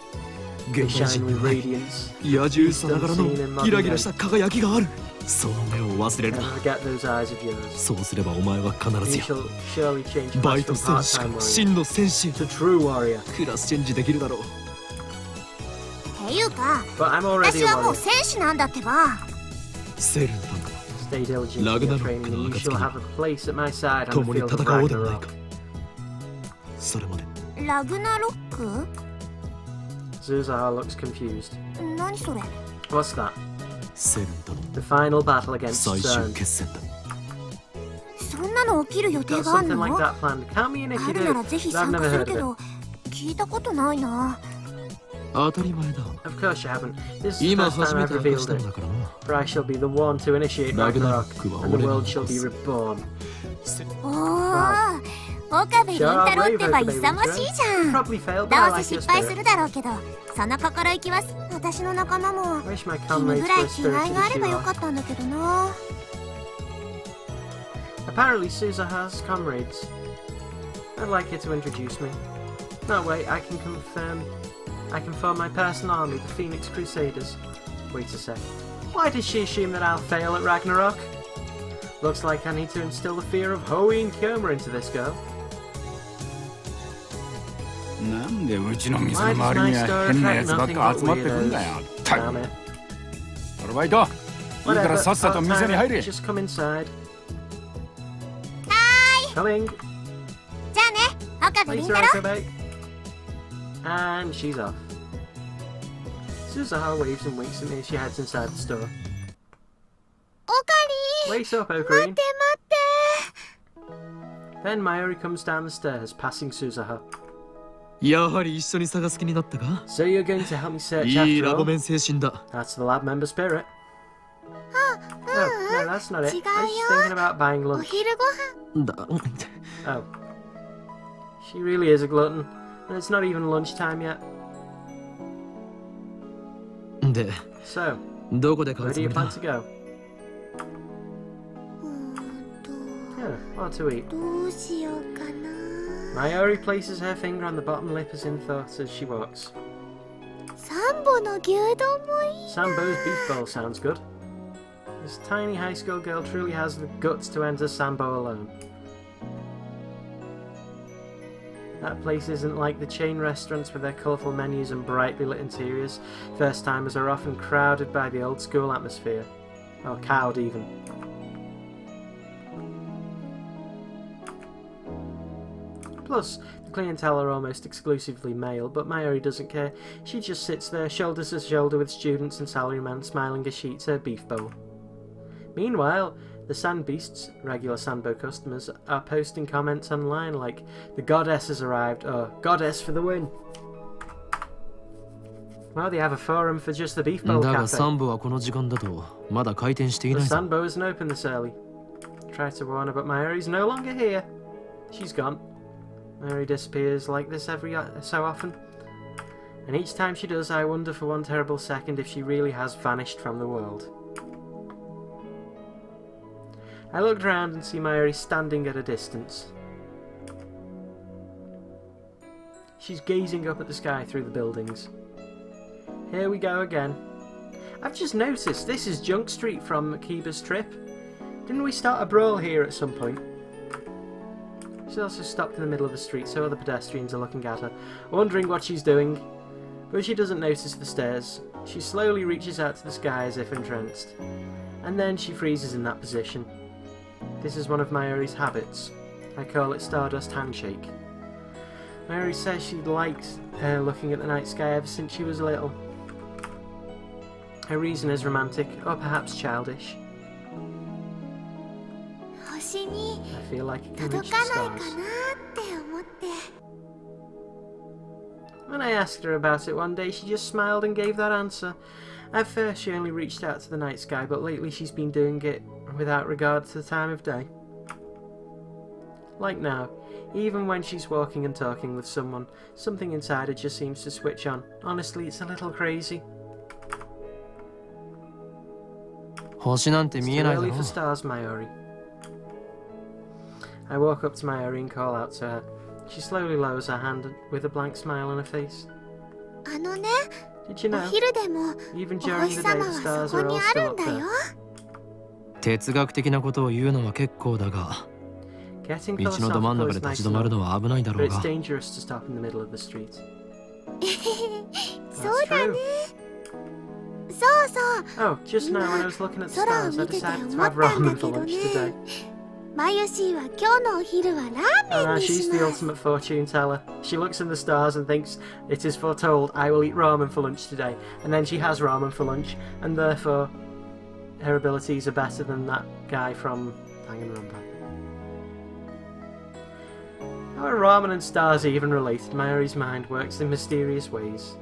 現 You 代 shine 人 with にない radiance. 野獣さながらのギラギラした輝きがある。その目を忘れる Never な。 forget those eyes of yours. そうすればお前は必 You ずや shall surely change バ class イト from 戦士か part-time ら warrior 真の戦士へ to true warrior. クラスチェンジできるだろう。っていうか But I'm already 私 a はもう warrior. 戦士なんだってば。セルンだ Stay diligent in your training, and you shall have a place at my side on the field of Ragnarok. それまでラグナロック Suzaha looks confused. 何それ What's that? セルンとの The final battle against 最終 SERN. 決戦だ。そんなの起きる予定 Got がある something の like that planned. Count me in if あ you るな do. らぜひ I've 参加 never する heard け of it. ど聞いたことないな 当たり前だ。 Of course you haven't. This is the 今 first 初 time め I've て明か revealed したん it. だからな。 For I shall be the one to initiate Ragnarok, and the world shall be reborn. おー岡部倫太郎ってば勇ましいじゃん Probably failed, but I どう like せ your 失敗す spirit. るだろうけどその心意気は私の仲間も I wish my 君 comrades ぐら were い as 気概 spirited があ as れ you ばよ are. かったんだけどな Apparently Suza has comrades. I'd like you to introduce me. That way I can form my personal army, the Phoenix Crusaders. Wait a sec. Why does she assume that I'll fail at Ragnarok? Looks like I need to instill the fear of Hoenn Koma into this girl. なんでうちの店の周りには変なやつばっか集まってくんだよ。た Damn く it. アルバイト、いいから Whatever, さっさと店に入れ。 just come inside. Coming. じゃあね岡部倫 Later, 太郎 Okobek. And she's off. Suzaha waves and winks at me as she heads inside the store. オカリ Wait up, 待 Ocarine. って待って Then Mayuri comes down the stairs, passing Suzaha. やはり一緒に探す気になったか。 So you're going to help me search いい after ラボ all? メン精神だ。 That's the lab member spirit. No, that's not it. I was just 違うよ。 thinking about buying お lunch. 昼ご飯だ Oh. She really is a glutton. And it's not even lunchtime yet. で So, どこで買う where つ do も you り plan だ。 to go? と Yeah, what to eat? どうしようかな Mayuri places her finger on the bottom lip as in thought as she walks. サンボの牛丼もいい Sambo's beef bowl sounds good. This tiny high school girl truly has the guts to enter Sambo alone. That place isn't like the chain restaurants with their colourful menus and brightly lit interiors. First timers are often crowded by the old school atmosphere. Or cowed even. Plus, the clientele are almost exclusively male, but Mayuri doesn't care. She just sits there, shoulder to shoulder with students and salarymen, smiling as she eats her beef bowl. Meanwhile, the sand beasts, regular Sambo customers, are posting comments online like, "The goddess has arrived," or "Goddess for the win." Well, they have a forum for just the beef bowl だが cafe. サンボはこの時間だとまだ開店してい The ないぞ。 Sambo isn't open this early. Try to warn her, but Mayuri's no longer here. She's gone. Mayuri disappears like this every so often. And each time she does, I wonder for one terrible second if she really has vanished from the world. I looked around and see Mayuri standing at a distance. She's gazing up at the sky through the buildings. Here we go again. I've just noticed this is Junk Street from Akiba's trip. Didn't we start a brawl here at some point? She's also stopped in the middle of the street so other pedestrians are looking at her, wondering what she's doing. But she doesn't notice the stairs. She slowly reaches out to the sky as if entranced. And then she freezes in that position. This is one of Mayuri's habits. I call it Stardust Handshake. Mayuri says she likes looking at the night sky ever since she was little. Her reason is romantic, or perhaps childish. 星に I feel like it can 届 reach か the ないかな stars. って思って When I asked her about it one day, she just smiled and gave that answer. At first she only reached out to the night sky, but lately she's been doing it without regard to the time of day. Like now, even when she's walking and talking with someone, something inside her just seems to switch on. Honestly, it's a little crazy. 星なんて It's 見え too ないだ early ろ for stars, Mayuri. I walk up to Mayuri and call out to her. She slowly lowers her hand with a blank smile on her face. あのね Did you お know? 昼でも Even お during 星 the day, 様 the は stars そこ are に all あ still るん up だ there. よ哲学的なことを言うのは結構だが Getting 道のど真ん philosophical 中 is で nice 立ち止まる enough, のは危ないだ but ろう it's が dangerous to stop in the middle of the street. そう That's だ true. ねそうそう Oh, just now when I was looking at the stars, I decided to have ramen for lunch today. マヨシーは今日のお昼はラー Oh メン no, に she's し the ます ultimate fortune teller. She looks in the stars and thinks it is foretold I will eat ramen for lunch today. And then she has ramen for lunch, and therefore her abilities are better than that guy from Danganronpa. How are ramen and stars even related? Mayuri's mind works in mysterious ways.